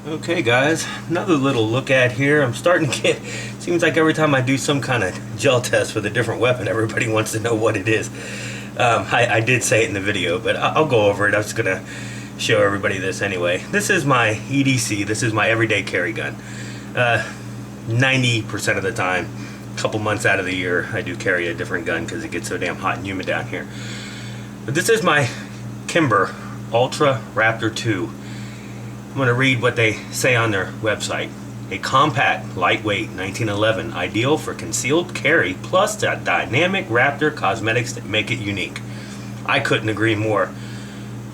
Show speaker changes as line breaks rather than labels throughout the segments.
Okay guys, another little look at here. I'm starting to get, seems like every time I do some kind of gel test with a different weapon, everybody wants to know what it is. I did say it in the video, but I'll go over it. I was going to show everybody this anyway. This is my EDC, this is my everyday carry gun. 90% of the time, a couple months out of the year, I do carry a different gun because it gets so damn hot and humid down here. But this is my Kimber Ultra Raptor II. I'm going to read what they say on their website. A compact, lightweight 1911, ideal for concealed carry, plus the dynamic Raptor cosmetics that make it unique. I couldn't agree more.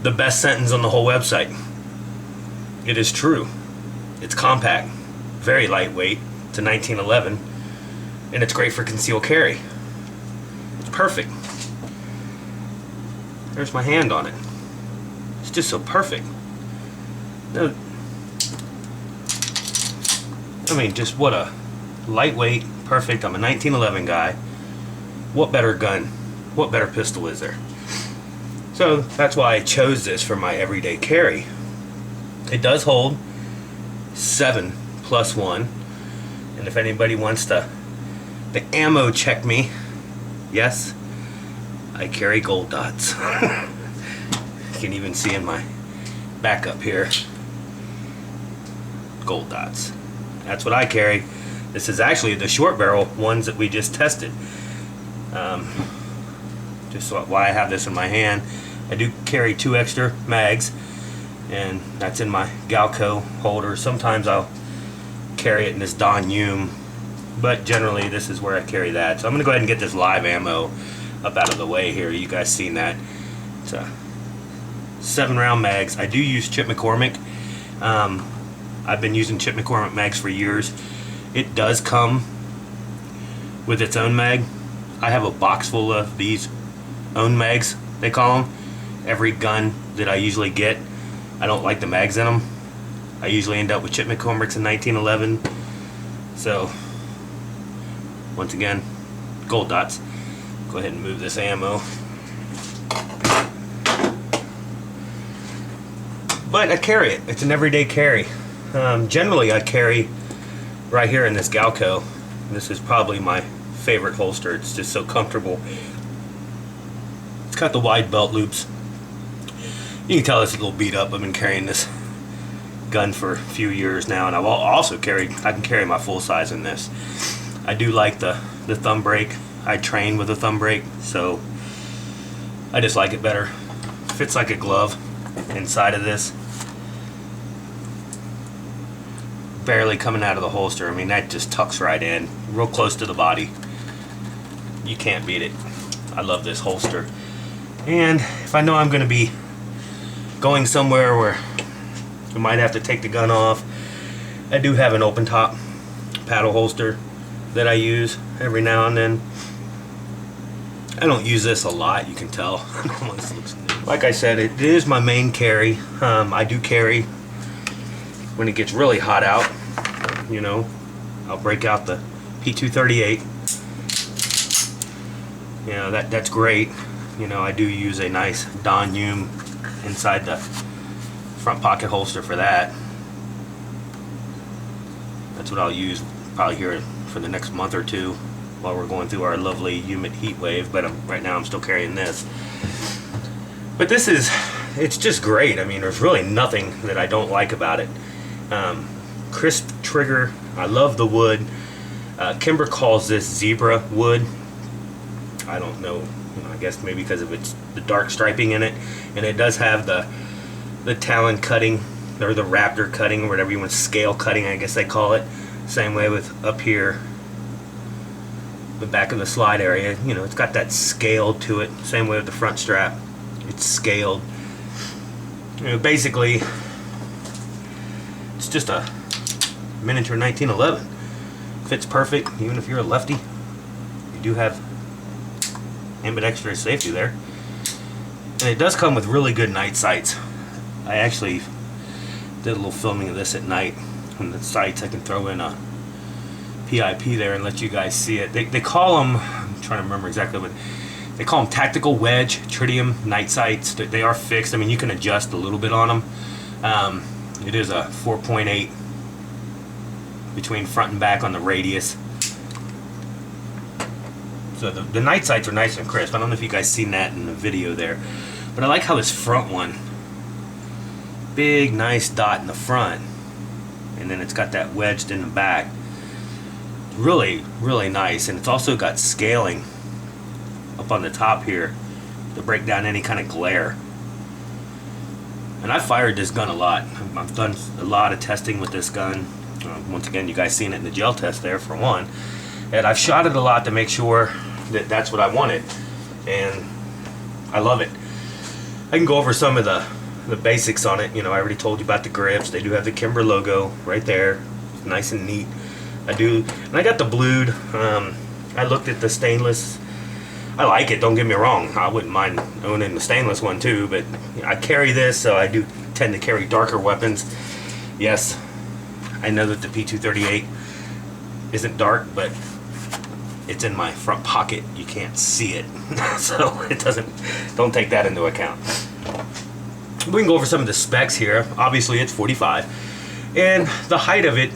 The best sentence on the whole website. It is true. It's compact, very lightweight. It's a 1911, and it's great for concealed carry. It's perfect. There's my hand on it. It's just so perfect. No, I mean, just what a lightweight, perfect. I'm a 1911 guy. What better gun? What better pistol is there? So that's why I chose this for my everyday carry. It does hold 7+1, and if anybody wants to the ammo check me, yes, I carry gold dots. You can even see in my backup here. Gold dots. That's what I carry. This is actually the short barrel ones that we just tested. Just why I have this in my hand. I do carry 2 extra mags, and that's in my Galco holder. Sometimes I'll carry it in this Don Hume, but generally this is where I carry that. So I'm going to go ahead and get this live ammo up out of the way here. You guys seen that? It's a 7-round mags. I do use Chip McCormick. I've been using Chip McCormick mags for years. It does come with its own mag. I have a box full of these own mags, they call them. Every gun that I usually get, I don't like the mags in them. I usually end up with Chip McCormick's in 1911. So, once again, gold dots. Go ahead and move this ammo. But I carry it. It's an everyday carry. Generally, I carry right here in this Galco. This is probably my favorite holster. It's just so comfortable. It's got the wide belt loops. You can tell it's a little beat up. I've been carrying this gun for a few years now, and I've also carried. I can carry my full size in this. I do like the thumb brake. I train with a thumb brake, so I just like it better. Fits like a glove inside of this. Barely coming out of the holster. I mean, that just tucks right in, real close to the body. You can't beat it. I love this holster. And if I know I'm going to be going somewhere where you might have to take the gun off, I do have an open top paddle holster that I use every now and then. I don't use this a lot, you can tell. Like I said, it is my main carry. I do carry when it gets really hot out. You know, I'll break out the P238. You know, that's great. You know, I do use a nice Don Hume inside the front pocket holster for that. That's what I'll use probably here for the next month or two while we're going through our lovely humid heat wave, but right now I'm still carrying this. But this is, it's just great. I mean, there's really nothing that I don't like about it. Crisp trigger. I love the wood. Kimber calls this zebra wood. I don't know, I guess maybe because of the dark striping in it, and it does have the talon cutting, or the raptor cutting, or whatever you want, scale cutting I guess they call it. Same way with up here, the back of the slide area, you know, it's got that scale to it. Same way with the front strap, it's scaled. You know, basically it's just a miniature 1911. Fits perfect, even if you're a lefty. You do have ambidextrous safety there. And it does come with really good night sights. I actually did a little filming of this at night on the sights. I can throw in a PIP there and let you guys see it. They call them, I'm trying to remember exactly what they call them, tactical wedge tritium night sights. They are fixed. I mean, you can adjust a little bit on them. It is a 4.8 between front and back on the radius. So the night sights are nice and crisp. I don't know if you guys seen that in the video there, but I like how this front one, big nice dot in the front, and then it's got that wedged in the back. Really, really nice. And it's also got scaling up on the top here to break down any kind of glare. And I've fired this gun a lot. I've done a lot of testing with this gun. Once again, you guys seen it in the gel test there for one. And I've shot it a lot to make sure that that's what I wanted. And I love it. I can go over some of the basics on it. You know, I already told you about the grips. They do have the Kimber logo right there. It's nice and neat. I do. And I got the blued. I looked at the stainless. I like it, don't get me wrong. I wouldn't mind owning the stainless one too, but I carry this, so I do tend to carry darker weapons. Yes, I know that the P238 isn't dark, but it's in my front pocket. You can't see it, so it doesn't. Don't take that into account. We can go over some of the specs here. Obviously, it's 45, and the height of it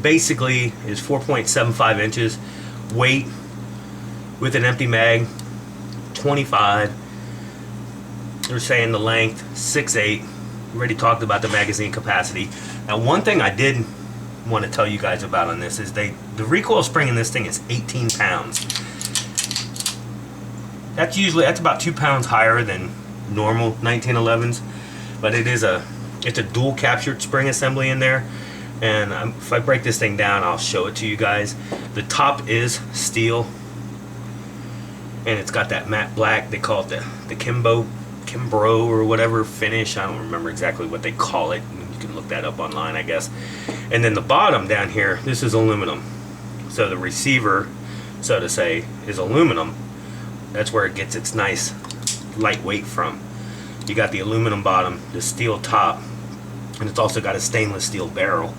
basically is 4.75 inches. Weight with an empty mag, 25. They're saying the length 6'8". We already talked about the magazine capacity. Now, one thing I did want to tell you guys about on this is the recoil spring in this thing is 18 pounds. That's about 2 pounds higher than normal 1911s, but it's a dual captured spring assembly in there. And if I break this thing down, I'll show it to you guys. The top is steel, and it's got that matte black. They call it the Kimbro or whatever finish. I don't remember exactly what they call it. You can look that up online, I guess. And then the bottom down here, this is aluminum. So the receiver, so to say, is aluminum. That's where it gets its nice lightweight from. You got the aluminum bottom, the steel top, and it's also got a stainless steel barrel.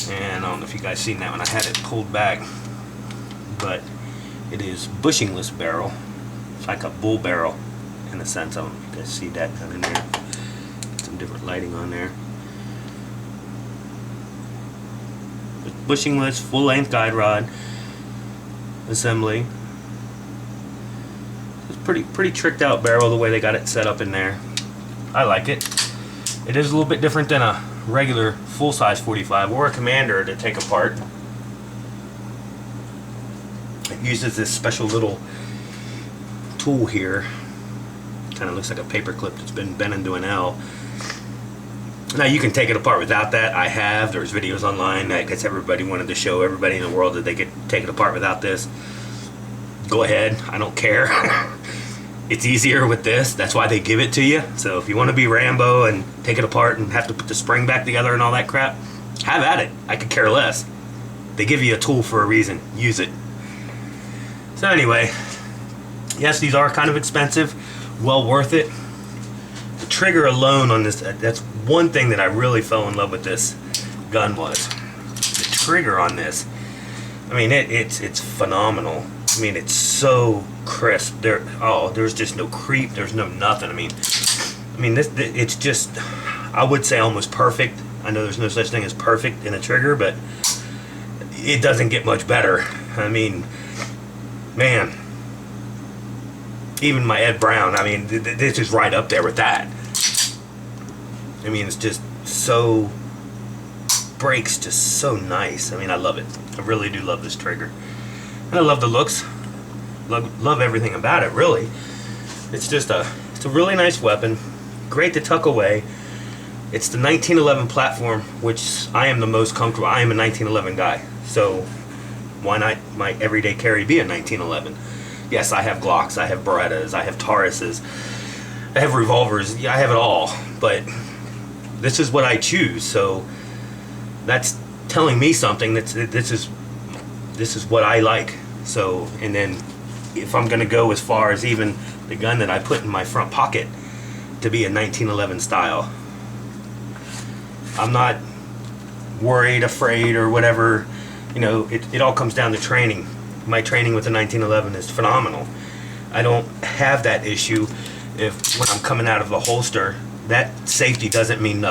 And I don't know if you guys seen that when I had it pulled back, but it is bushingless barrel. It's like a bull barrel in a sense. I don't know if you guys see that down in there. Some different lighting on there. But bushingless, full length guide rod assembly. It's pretty tricked out barrel the way they got it set up in there. I like it. It is a little bit different than a regular full-size 45 or a Commander to take apart. It uses this special little tool here. Kind of looks like a paper clip that's been bent into an L. Now you can take it apart without that. I have. There's videos online. I guess everybody wanted to show everybody in the world that they could take it apart without this. Go ahead. I don't care. It's easier with this. That's why they give it to you. So if you want to be Rambo and take it apart and have to put the spring back together and all that crap, have at it. I could care less. They give you a tool for a reason. Use it. So anyway, yes, these are kind of expensive. Well worth it. The trigger alone on this, that's one thing that I really fell in love with this gun was. The trigger on this. I mean, it's phenomenal. I mean, it's so crisp. There's just no creep. There's no nothing. I mean, it's just, I would say almost perfect. I know there's no such thing as perfect in a trigger, but it doesn't get much better. I mean, man, even my Ed Brown, I mean, this is right up there with that. I mean, it's just so, breaks just so nice. I mean, I love it. I really do love this trigger. And I love the looks. Love everything about it, really. It's a really nice weapon. Great to tuck away. It's the 1911 platform, which I am the most comfortable. I am a 1911 guy. So why not my everyday carry be a 1911? Yes, I have Glocks, I have Berettas, I have Tauruses, I have revolvers. Yeah, I have it all. But this is what I choose. So that's telling me something. This is what I like. So, and then if I'm gonna go as far as even the gun that I put in my front pocket to be a 1911 style, I'm not worried, afraid, or whatever. You know, it all comes down to training. My training with the 1911 is phenomenal. I don't have that issue if when I'm coming out of the holster, that safety doesn't mean nothing.